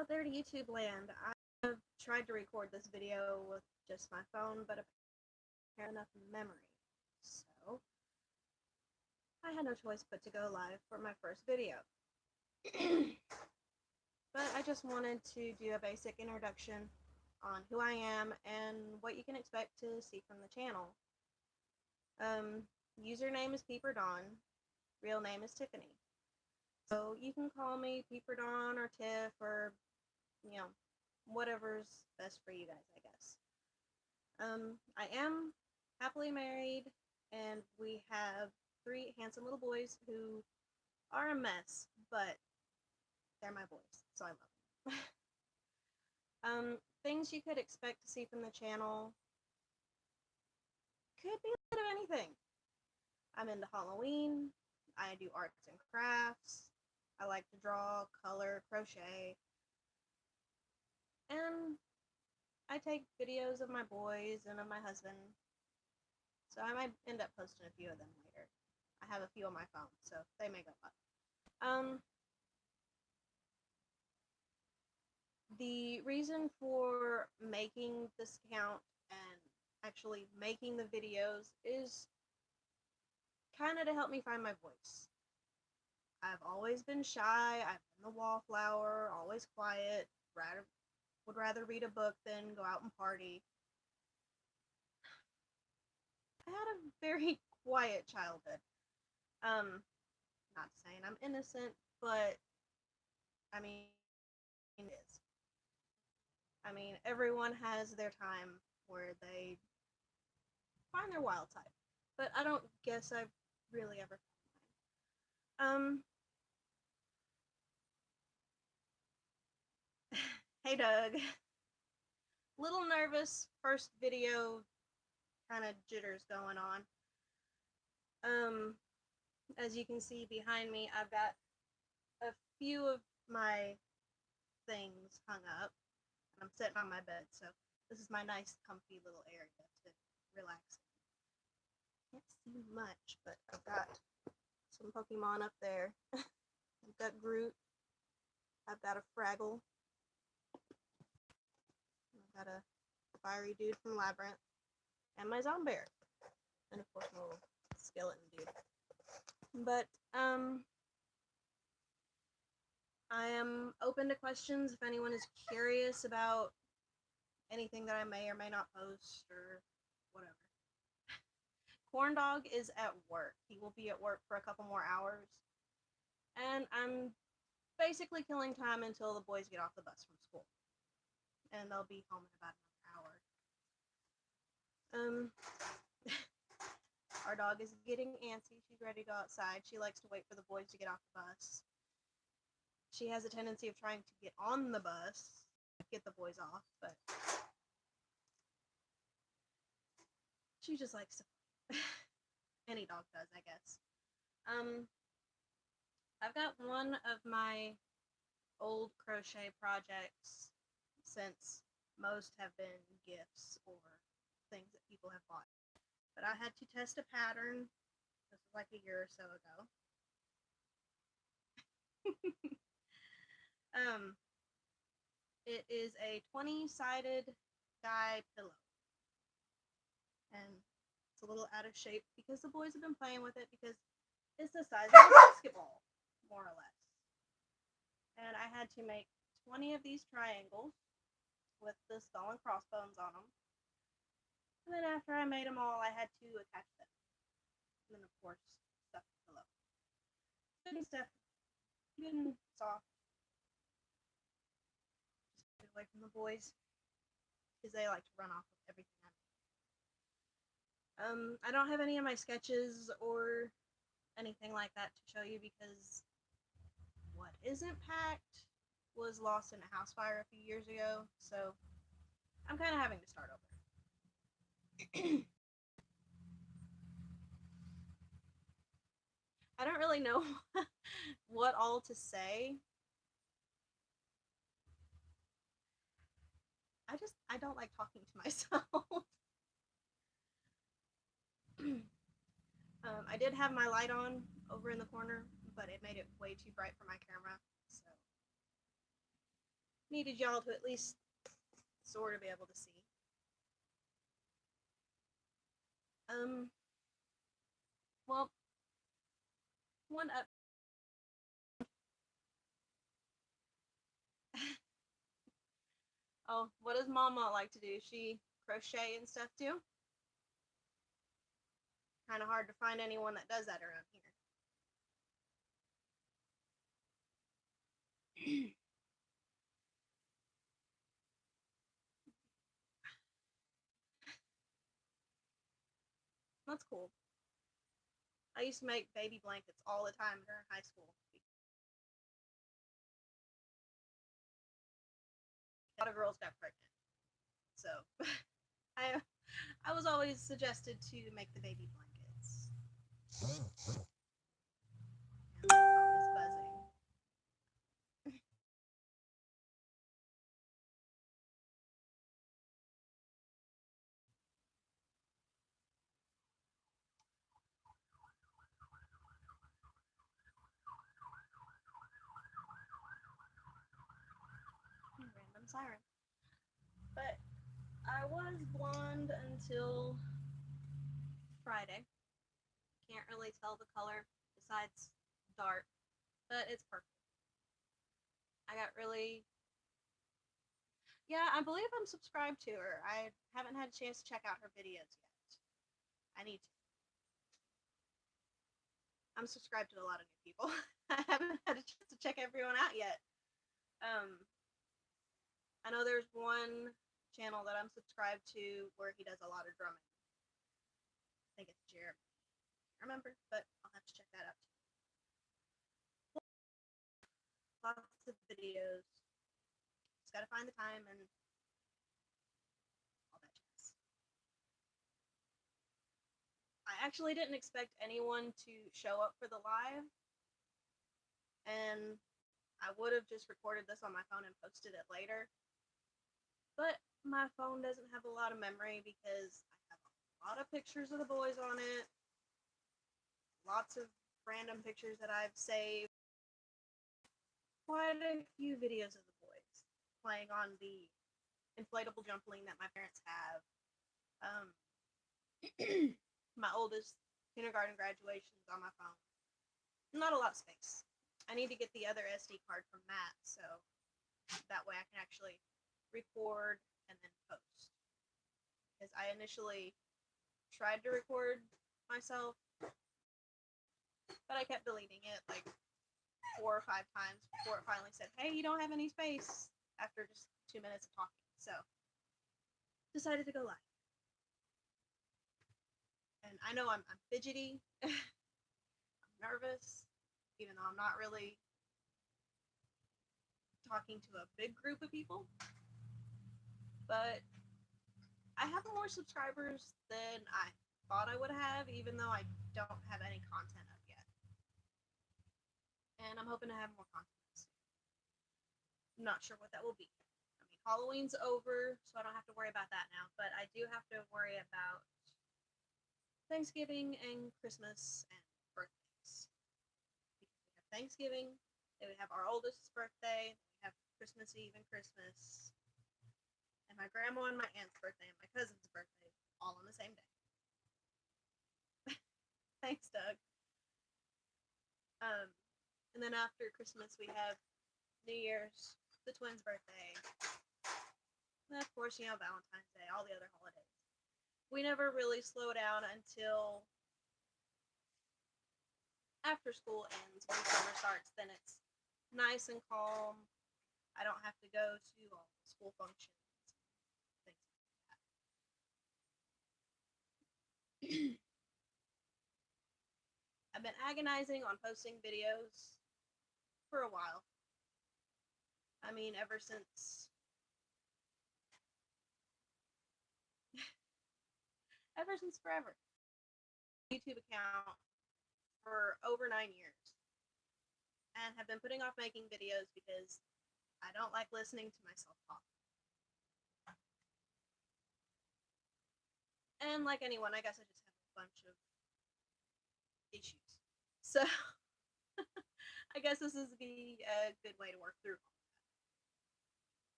out there to YouTube land. I've tried to record this video with just my phone, but apparently not enough memory. So I had no choice but to go live for my first video. But I just wanted to do a basic introduction on who I am and what you can expect to see from the channel. Username is Peeper Dawn. Real name is Tiffany. So you can call me Peeper Dawn or Tiff or, whatever's best for you guys, I guess. I am happily married, and we have 3 handsome little boys who are a mess, but they're my boys, so I love them. Things you could expect to see from the channel could be a bit of anything. I'm into Halloween. I do arts and crafts. I like to draw, color, crochet. And I take videos of my boys and of my husband. So I might end up posting a few of them later. I have a few on my phone, so they may go up. The reason for making this account and actually making the videos is kind of to help me find my voice. I've always been shy. I've been the wallflower, always quiet, would rather read a book than go out and party. I had a very quiet childhood. Not saying I'm innocent, but I mean, it is. I mean, everyone has their time where they find their wild side, but I don't guess I've really ever found mine. Hey Doug. Little nervous, first video, kind of jitters going on. As you can see behind me, I've got a few of my things hung up, and I'm sitting on my bed, so this is my nice, comfy little area to relax. Can't see much, but I've got some Pokemon up there. I've got Groot. I've got a Fraggle. I've got a fiery dude from Labyrinth. And my Zombear. And of course my little skeleton dude. But, I am open to questions if anyone is curious about anything that I may or may not post or whatever. Corn Dog is at work. He will be at work for a couple more hours. And I'm basically killing time until the boys get off the bus from school. And they'll be home in about another hour. Our dog is getting antsy. She's ready to go outside. She likes to wait for the boys to get off the bus. She has a tendency of trying to get on the bus, get the boys off, but she just likes to play. Any dog does, I guess. I've got one of my old crochet projects, since most have been gifts or things that people have bought. But I had to test a pattern. This was like a year or so ago. It is a 20-sided die pillow. And it's a little out of shape because the boys have been playing with it because it's the size of a basketball, more or less. And I had to make 20 of these triangles with the skull and crossbones on them. And then after I made them all, I had to attach them. And then, of course, stuff the pillow. Good stuff. Good and soft. Just get away from the boys, because they like to run off with everything I make. I don't have any of my sketches or anything like that to show you because what isn't packed was lost in a house fire a few years ago, so I'm kind of having to start over. I don't really know what all to say. I don't like talking to myself. I did have my light on over in the corner, but it made it way too bright for my camera, so needed y'all to at least sort of be able to see. Well, one up. Oh, what does Mama like to do? She crochet and stuff too? Kind of hard to find anyone that does that around here. That's cool. I used to make baby blankets all the time during high school. A lot of girls got pregnant. So I I was always suggested to make the baby blankets. And my phone is buzzing. Random siren. But I was blonde until Friday. Can't really tell the color besides dark, but it's perfect. I got really. Yeah, I believe I'm subscribed to her. I haven't had a chance to check out her videos yet. I need to. I'm subscribed to a lot of new people. I haven't had a chance to check everyone out yet. Um, I know there's one channel that I'm subscribed to where he does a lot of drumming. I think it's Jeremy. I can't remember, but I'll have to check that out too. Lots of videos. Just gotta find the time and all that jazz. I actually didn't expect anyone to show up for the live, and I would have just recorded this on my phone and posted it later. But my phone doesn't have a lot of memory because I have a lot of pictures of the boys on it, lots of random pictures that I've saved, quite a few videos of the boys playing on the inflatable jumpling that my parents have. My oldest kindergarten graduations on my phone. Not a lot of space. I need to get the other SD card from Matt, so that way I can actually record and then post. Because I initially tried to record myself, but I kept deleting it like 4 or 5 times before it finally said, "Hey, you don't have any space," after just 2 minutes of talking. So decided to go live. And I know I'm fidgety, I'm nervous, even though I'm not really talking to a big group of people. But I have more subscribers than I thought I would have, even though I don't have any content up yet. And I'm hoping to have more content soon. I'm not sure what that will be. I mean, Halloween's over, so I don't have to worry about that now. But I do have to worry about Thanksgiving and Christmas and birthdays. Because we have Thanksgiving, then we have our oldest's birthday, then we have Christmas Eve and Christmas, and my grandma and my aunt's birthday and my cousin's birthday all on the same day. Thanks, Doug. And then after Christmas, we have New Year's, the twins' birthday, and of course, Valentine's Day, all the other holidays. We never really slow down until after school ends. When summer starts, then it's nice and calm. I don't have to go to all the school functions, things like that. I've been agonizing on posting videos for a while. I mean, ever since forever. YouTube account for over 9 years and have been putting off making videos because I don't like listening to myself talk. And like anyone, I guess I just have a bunch of issues. So I guess this is be a good way to work through.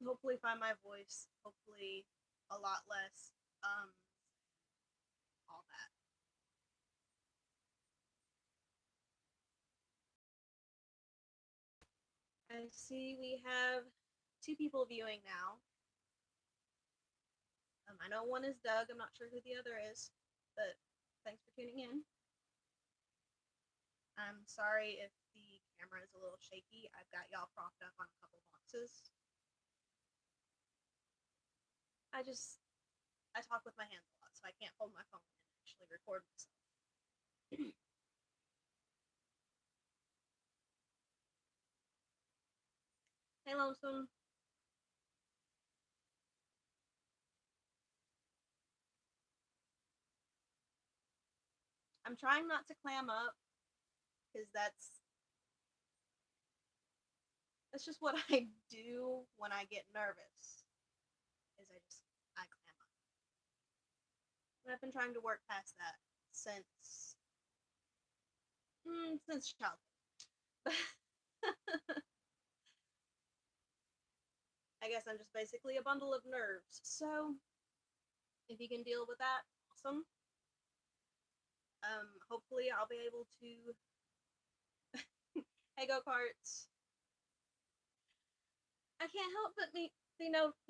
hopefully find my voice, hopefully a lot less all that. I see we have 2 people viewing now. I know one is Doug. I'm not sure who the other is, but thanks for tuning in. I'm sorry if the camera is a little shaky. I've got y'all propped up on a couple boxes. I talk with my hands a lot, so I can't hold my phone and actually record myself. Hey, Lonesome. I'm trying not to clam up because that's just what I do when I get nervous. Is I clam up. And I've been trying to work past that since childhood. I guess I'm just basically a bundle of nerves. So if you can deal with that, awesome. Hopefully I'll be able to. Hey, go-karts. I can't help but be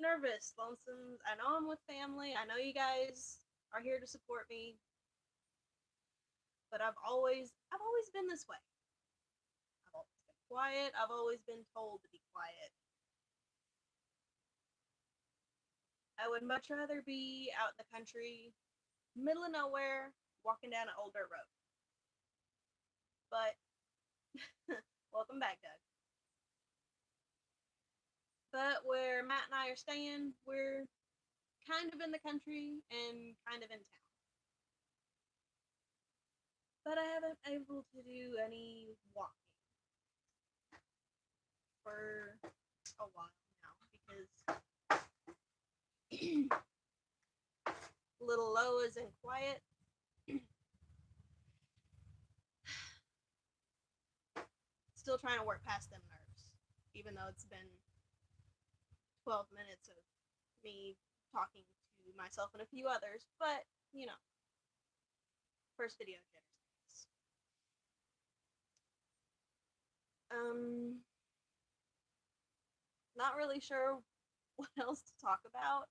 nervous, Lonesomes. I know I'm with family. I know you guys are here to support me. But I've always been this way. I've always been quiet. I've always been told to be quiet. I would much rather be out in the country, middle of nowhere, walking down an old dirt road. But welcome back, Doug. But where Matt and I are staying, we're kind of in the country and kind of in town. But I haven't been able to do any walking for a while now because little low is in quiet. Still trying to work past them nerves, even though it's been 12 minutes of me talking to myself and a few others. But, first video jitters. Not really sure what else to talk about.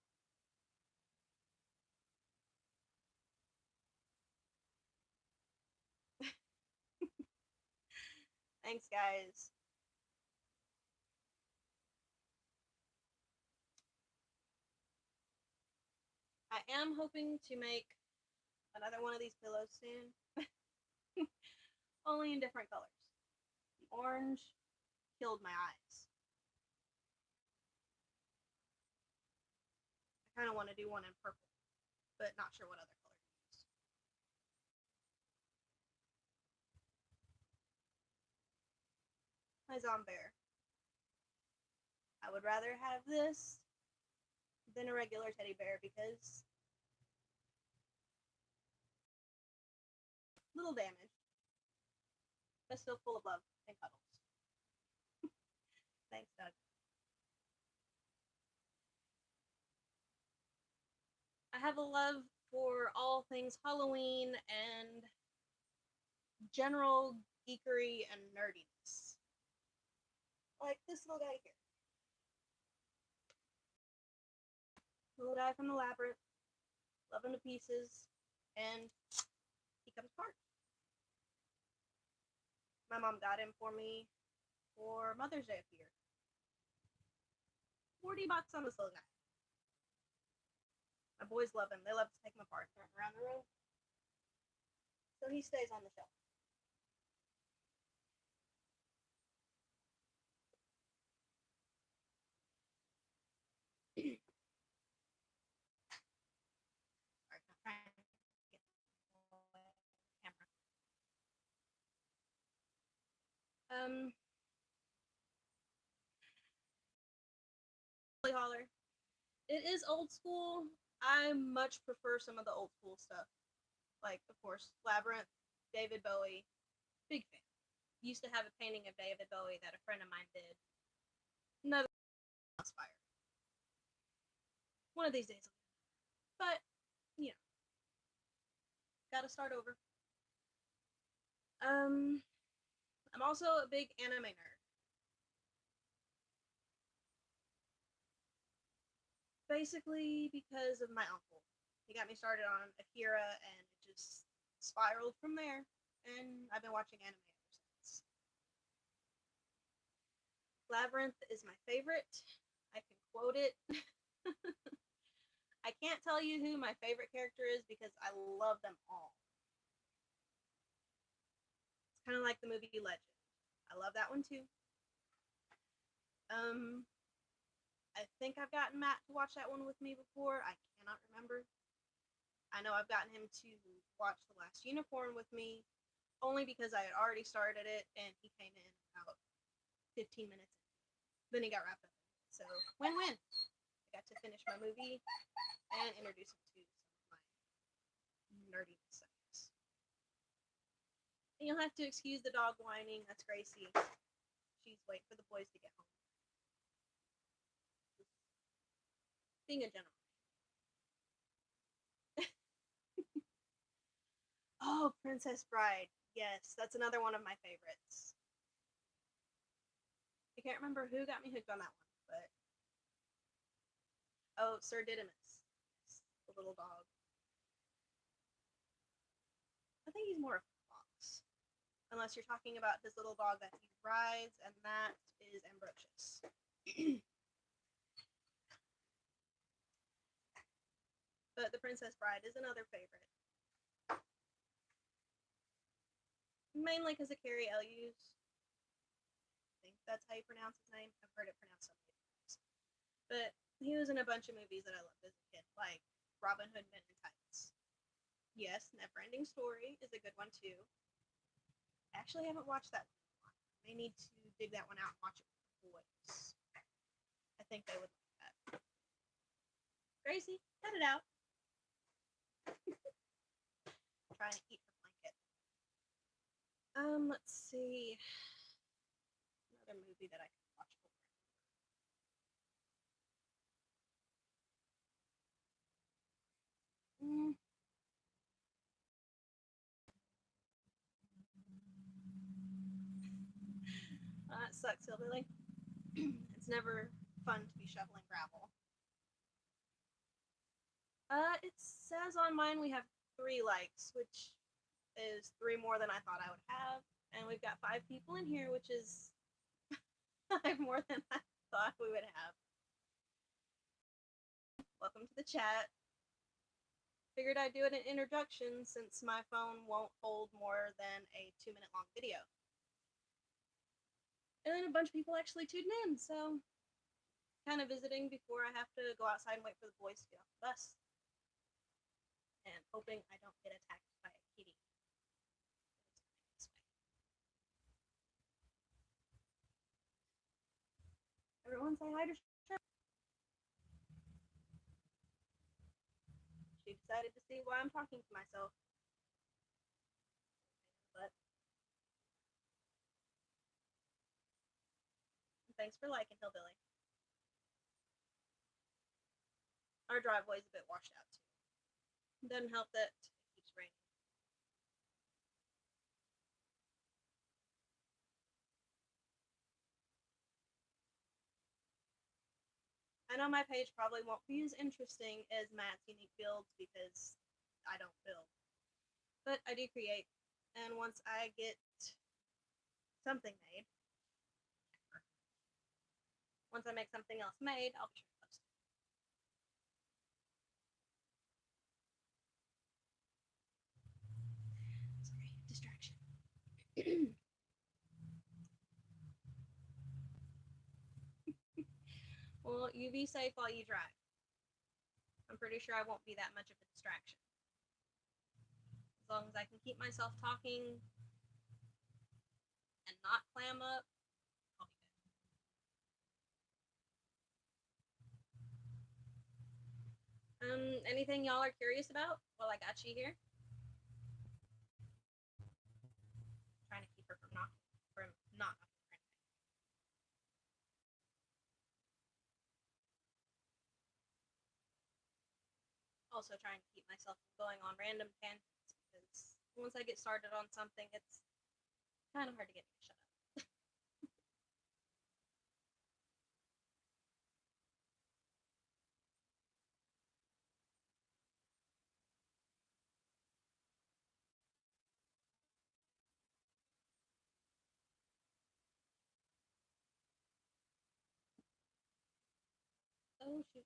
Thanks, guys. I am hoping to make another one of these pillows soon. Only in different colors. The orange killed my eyes. I kind of want to do one in purple, but not sure what other color to use. My Zombear. I would rather have this than a regular teddy bear because little damage, but still full of love and cuddles. Thanks, Doug. I have a love for all things Halloween and general geekery and nerdiness. Like this little guy here. Little guy from the labyrinth. Love him to pieces. And he comes apart. My mom got him for me for Mother's Day up here. $40 on this little guy. My boys love him. They love to take him apart and throw him around the room. So he stays on the shelf. Um, Holler. It is old school. I much prefer some of the old school stuff. Like, of course, Labyrinth, David Bowie. Big fan. Used to have a painting of David Bowie that a friend of mine did. Another inspired. One of these days. But, you know, gotta start over. I'm also a big anime nerd. Basically because of my uncle. He got me started on Akira and it just spiraled from there. And I've been watching anime ever since. Labyrinth is my favorite. I can quote it. I can't tell you who my favorite character is because I love them all. It's kind of like the movie Legend. I love that one too. Um, I think I've gotten Matt to watch that one with me before. I cannot remember. I know I've gotten him to watch The Last Unicorn with me, only because I had already started it and he came in about 15 minutes in. Then he got wrapped up. So, win-win. I got to finish my movie and introduce him to some of my nerdiness, I guess. And you'll have to excuse the dog whining. That's Gracie. She's waiting for the boys to get home. Being a gentleman. Oh, Princess Bride. Yes, that's another one of my favorites. I can't remember who got me hooked on that one, but oh, Sir Didymus, yes, the little dog. I think he's more of a fox, unless you're talking about his little dog that he rides, and that is Ambrosius. But the Princess Bride is another favorite. Mainly because of Carrie Elwes. I think that's how you pronounce his name. I've heard it pronounced so many times. But he was in a bunch of movies that I loved as a kid, like Robin Hood Men in Tights. Yes, Neverending Story is a good one too. I actually haven't watched that one. I may need to dig that one out and watch it with the boys. I think they would like that. Gracie, cut it out. Trying to eat her blanket. Let's see. Another movie that I can watch over. That sucks, Hillbilly. It's never fun to be shoveling gravel. It says on mine we have 3 likes, which is 3 more than I thought I would have. And we've got 5 people in here, which is 5 more than I thought we would have. Welcome to the chat. Figured I'd do an introduction since my phone won't hold more than a 2-minute long video. And then a bunch of people actually tuned in, so kind of visiting before I have to go outside and wait for the boys to get off the bus. And hoping I don't get attacked by a kitty. Everyone say hi to Shirley. She decided to see why I'm talking to myself. But thanks for liking, Hillbilly. Our driveway's a bit washed out too. Doesn't help that it keeps raining. I know my page probably won't be as interesting as Matt's unique builds because I don't build. But I do create. And once I get something made, once I make something else made, I'll be sure to post it. Sorry, distraction. Well, you be safe while you drive. I'm pretty sure I won't be that much of a distraction. As long as I can keep myself talking and not clam up, I'll be good. Anything y'all are curious about while I got you here? Trying to keep her from not knocking her. Anything. also trying to keep myself from going on random tangents because once I get started on something, it's kind of hard to get me to shut up. Oh shoot.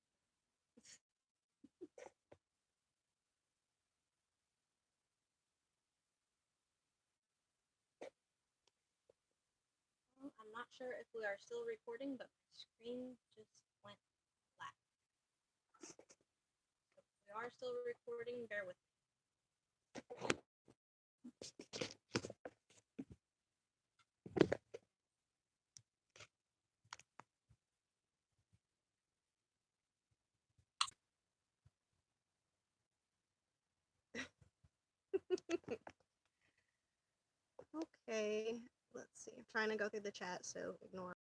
I'm not sure if we are still recording, but my screen just went black. So we are still recording, bear with me. Okay, let's see. I'm trying to go through the chat, so ignore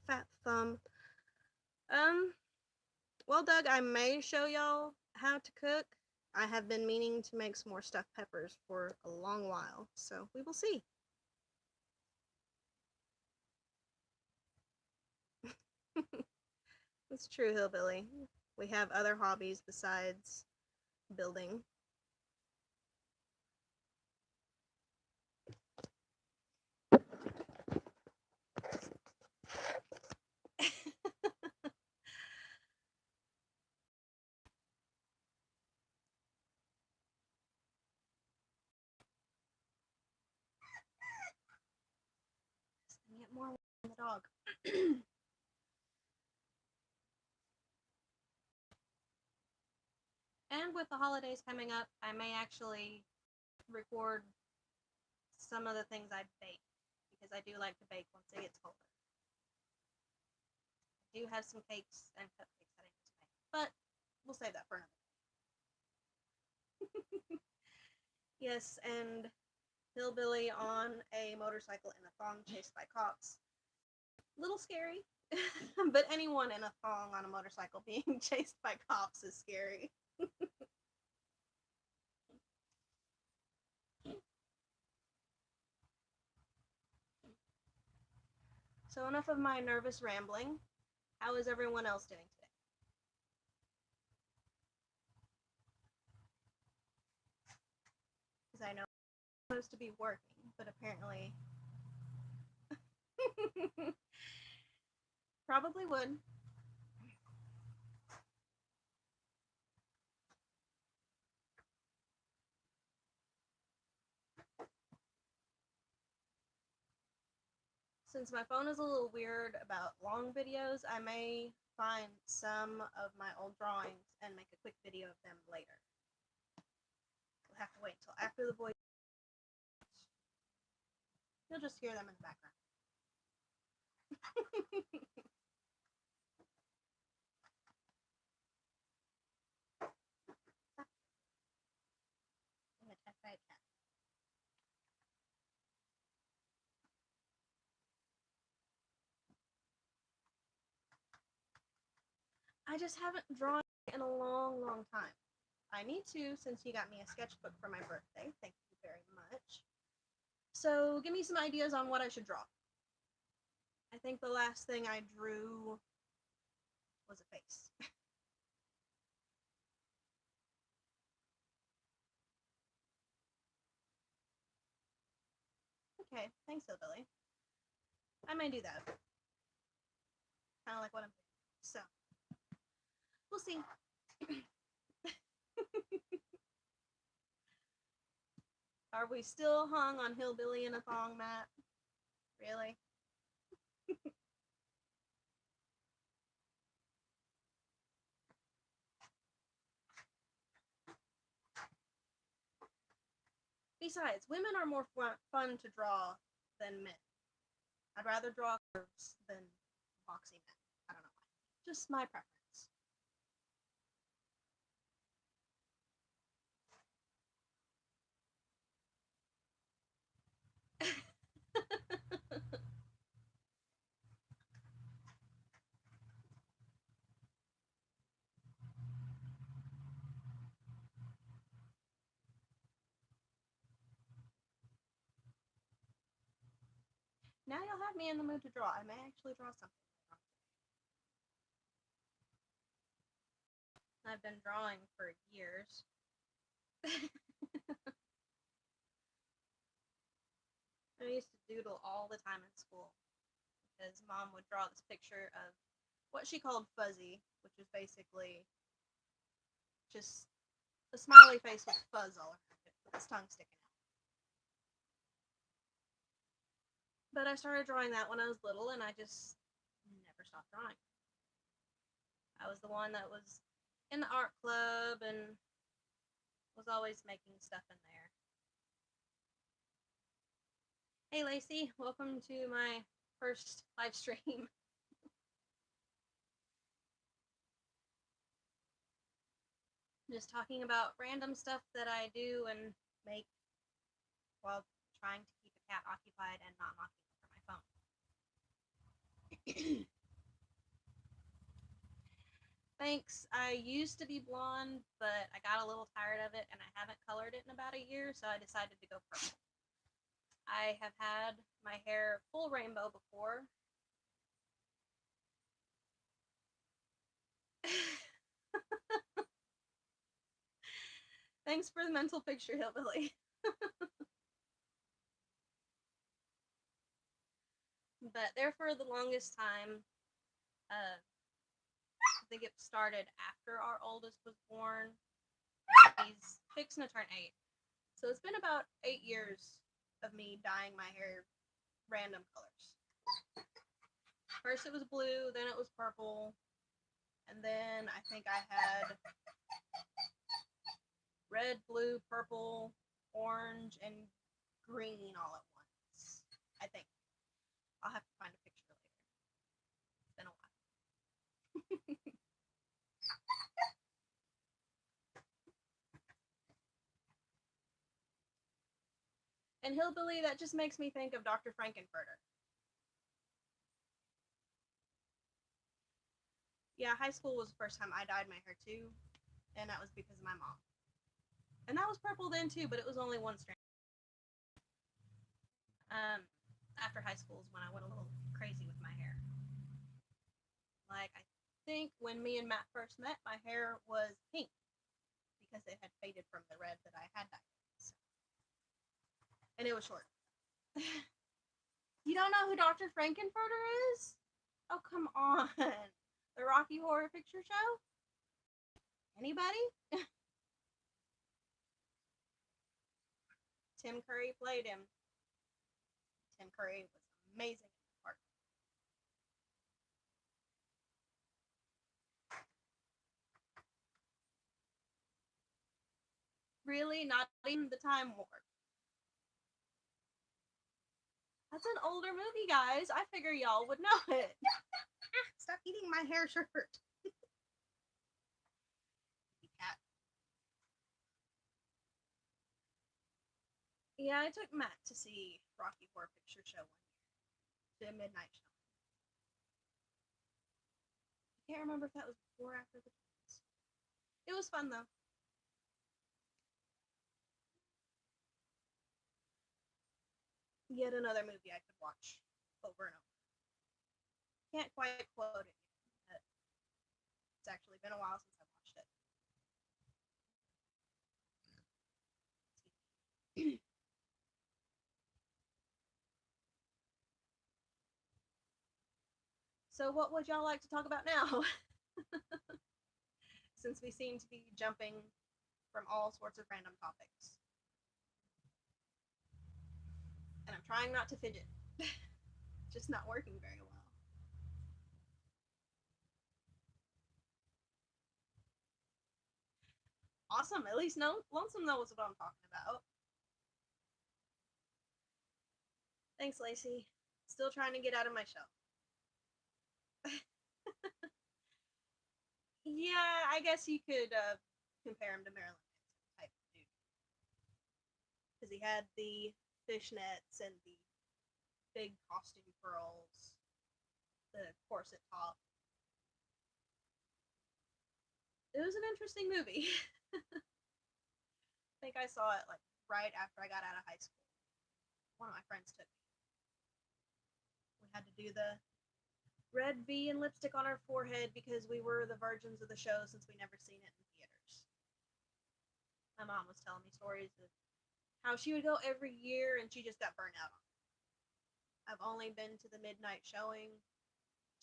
fat thumb. Well, Doug, I may show y'all how to cook. I have been meaning to make some more stuffed peppers for a long while, so we will see. It's true, Hillbilly. We have other hobbies besides building. Get more on the dog. And with the holidays coming up, I may actually record some of the things I bake because I do like to bake once it gets colder. I do have some cakes and cupcakes that I need to make, but we'll save that for another day. Yes, and hillbilly on a motorcycle in a thong chased by cops. Little scary, but anyone in a thong on a motorcycle being chased by cops is scary. So enough of my nervous rambling. How is everyone else doing today? Because I know I'm supposed to be working, but apparently probably would. Since my phone is a little weird about long videos, I may find some of my old drawings and make a quick video of them later. We'll have to wait until after the boys. You'll just hear them in the background. I'm attacked by a cat. I just haven't drawn in a long, long time. I need to, since you got me a sketchbook for my birthday. Thank you very much. So give me some ideas on what I should draw. I think the last thing I drew was a face. Okay, thanks, Hillbilly. I may do that. Kind of like what I'm doing. So, we'll see. Are we still hung on Hillbilly in a thong, Matt? Really? Besides, women are more fun to draw than men. I'd rather draw curves than boxy men. I don't know why. Just my preference. Now you'll have me in the mood to draw. I may actually draw something. I've been drawing for years. I used to doodle all the time in school because Mom would draw this picture of what she called fuzzy, which is basically just a smiley face with fuzz all around it, with his tongue sticking out. But I started drawing that when I was little, and I just never stopped drawing. I was the one that was in the art club and was always making stuff in there. Hey Lacey, welcome to my first live stream. Just talking about random stuff that I do and make while trying to keep a cat occupied and not knocking over my phone. Thanks. I used to be blonde, but I got a little tired of it and I haven't colored it in about a year, so I decided to go purple. I have had my hair full rainbow before. Thanks for the mental picture, Hillbilly. But there for the longest time, I think it started after our oldest was born. He's fixing to turn 8. So it's been about 8 years of me dyeing my hair random colors. First it was blue, then it was purple, and then I think I had red, blue, purple, orange, and green all at once. I think. I'll have to find a picture later. It's been a while. And Hillbilly, that just makes me think of Dr. Frankenfurter. Yeah, high school was the first time I dyed my hair too, and that was because of my mom. And that was purple then too, but it was only one strand. After high school is when I went a little crazy with my hair. Like, I think when me and Matt first met, my hair was pink because it had faded from the red that I had dyed. So. And it was short. You don't know who Dr. Frankenfurter is? Oh, come on. The Rocky Horror Picture Show? Anybody? Tim Curry played him. Tim Curry was amazing in the part. Really? Not even the Time Warp. That's an older movie, guys. I figure y'all would know it. Stop eating my hair shirt. Cat. Yeah, I took Matt to see Rocky Horror Picture Show one year. The midnight show. I can't remember if that was before or after the twins. It was fun though. Yet another movie I could watch over and over. Can't quite quote it yet. It's actually been a while since I watched it. So what would y'all like to talk about now? Since we seem to be jumping from all sorts of random topics. And I'm trying not to fidget. Just not working very well. Awesome. At least Lonesome knows what I'm talking about. Thanks, Lacey. Still trying to get out of my shell. Yeah, I guess you could compare him to Marilyn Manson type of dude. Because he had the fishnets and the big costume pearls, the corset top. It was an interesting movie. I think I saw it like right after I got out of high school. One of my friends took me. had to do the red V and lipstick on our forehead because we were the virgins of the show since we never seen it in theaters. My mom was telling me stories of how she would go every year and she just got burnt out on it. I've only been to the midnight showing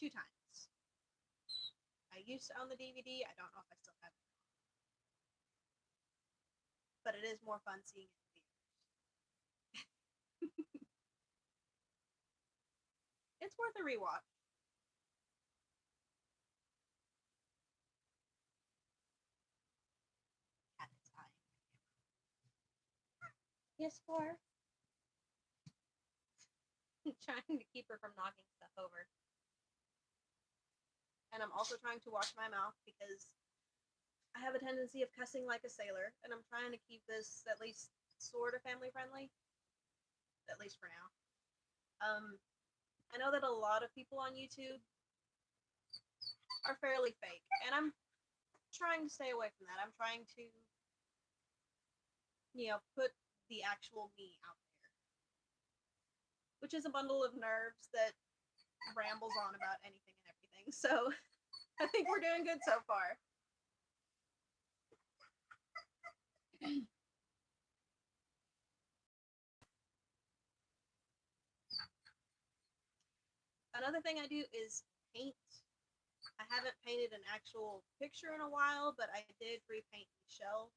2 times. I used to own the DVD. I don't know if I still have it. But it is more fun seeing it in theaters. It's worth a rewatch. At its time. Yes, for trying to keep her from knocking stuff over. And I'm also trying to wash my mouth because I have a tendency of cussing like a sailor, and I'm trying to keep this at least sort of family friendly, at least for now. I know that a lot of people on YouTube are fairly fake, and I'm trying to stay away from that. I'm trying to, put the actual me out there, which is a bundle of nerves that rambles on about anything and everything. So I think we're doing good so far. Another thing I do is paint. I haven't painted an actual picture in a while, but I did repaint the shelves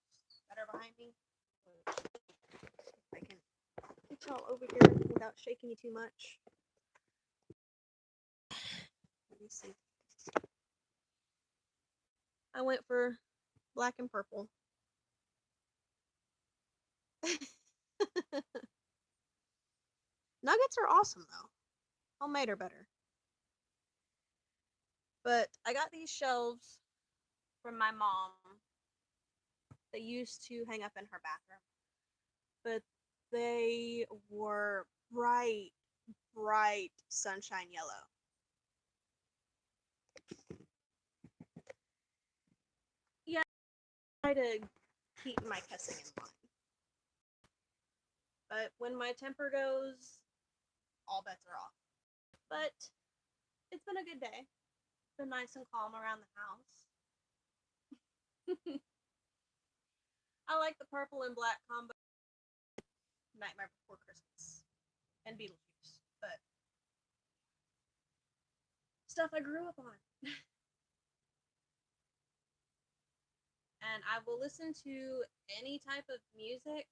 that are behind me. If I can get y'all over here without shaking you too much. Let me see. I went for black and purple. Nuggets are awesome though. Homemade are better. But I got these shelves from my mom that used to hang up in her bathroom. But they were bright sunshine yellow. Yeah, I try to keep my cussing in line. But when my temper goes, all bets are off. But it's been a good day. It's been nice and calm around the house. I like the purple and black combo. Nightmare Before Christmas and Beetlejuice, but stuff I grew up on. And I will listen to any type of music,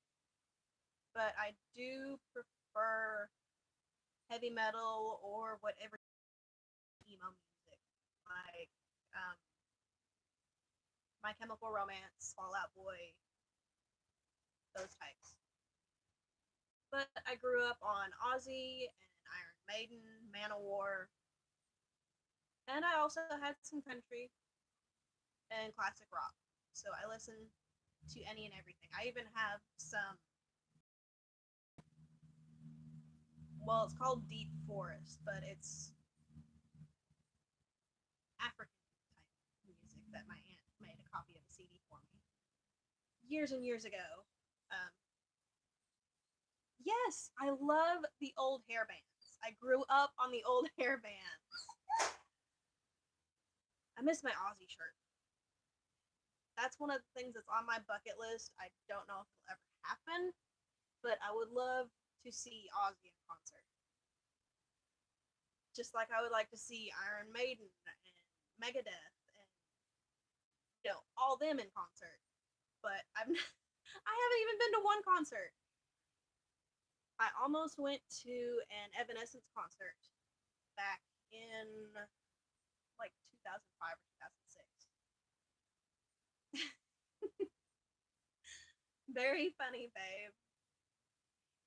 but I do prefer heavy metal or whatever emo music, like My Chemical Romance, Fall Out Boy, those types. But I grew up on Ozzy and Iron Maiden, Manowar, and I also had some country and classic rock. So I listen to any and everything. I even have some, well, it's called Deep Forest, but it's African type music that my aunt made a copy of a CD for me years and years ago. Yes, I love the old hair bands. I grew up on the old hair bands. I miss my Ozzy shirt. That's one of the things that's on my bucket list. I don't know if it'll ever happen, but I would love to see Ozzy in concert. Just like I would like to see Iron Maiden and Megadeth and all them in concert. But I haven't even been to one concert. I almost went to an Evanescence concert back in like 2005 or 2006. Very funny, babe.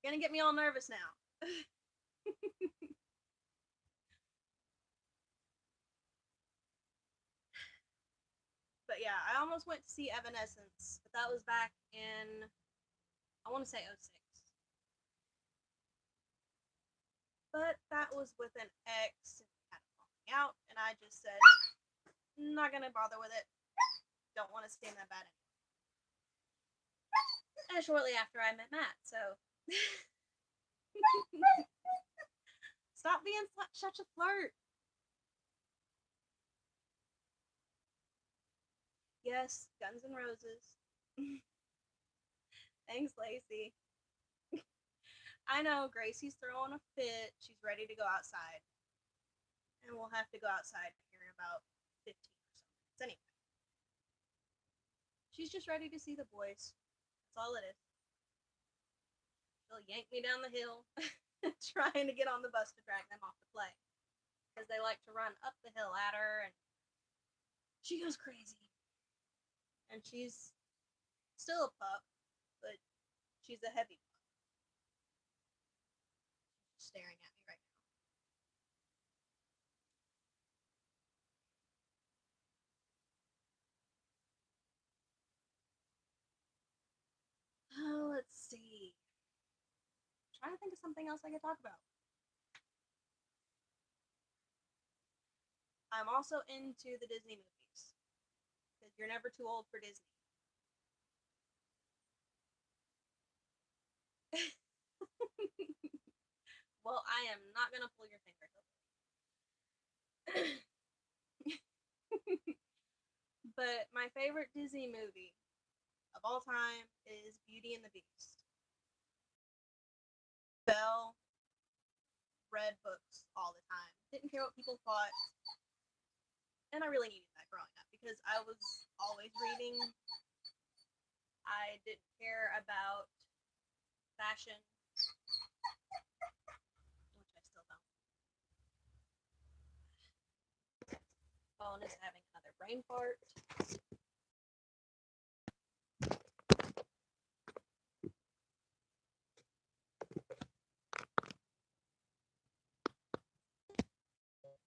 You're gonna get me all nervous now. But yeah, I almost went to see Evanescence, but that was back in, I want to say 06. But that was with an ex, and we had a falling out, and I just said, not gonna bother with it. Don't want to see him that bad anymore. And shortly after I met Matt, so Stop being such a flirt. Yes, Guns N' Roses. Thanks, Lacey. I know Gracie's throwing a fit. She's ready to go outside. And we'll have to go outside here in about 15 or so minutes. Anyway, she's just ready to see the boys. That's all it is. She'll yank me down the hill, trying to get on the bus to drag them off to play. Because they like to run up the hill at her, and she goes crazy. And she's still a pup, but she's a heavy pup. She's staring at me right now. Oh, let's see. I'm trying to think of something else I could talk about. I'm also into the Disney movies. Because you're never too old for Disney. Well, I am not gonna pull your finger. But my favorite Disney movie of all time is Beauty and the Beast. Belle read books all the time. Didn't care what people thought. And I really needed that growing up because I was always reading. I didn't care about fashion, which I still don't. Phone is having another brain fart.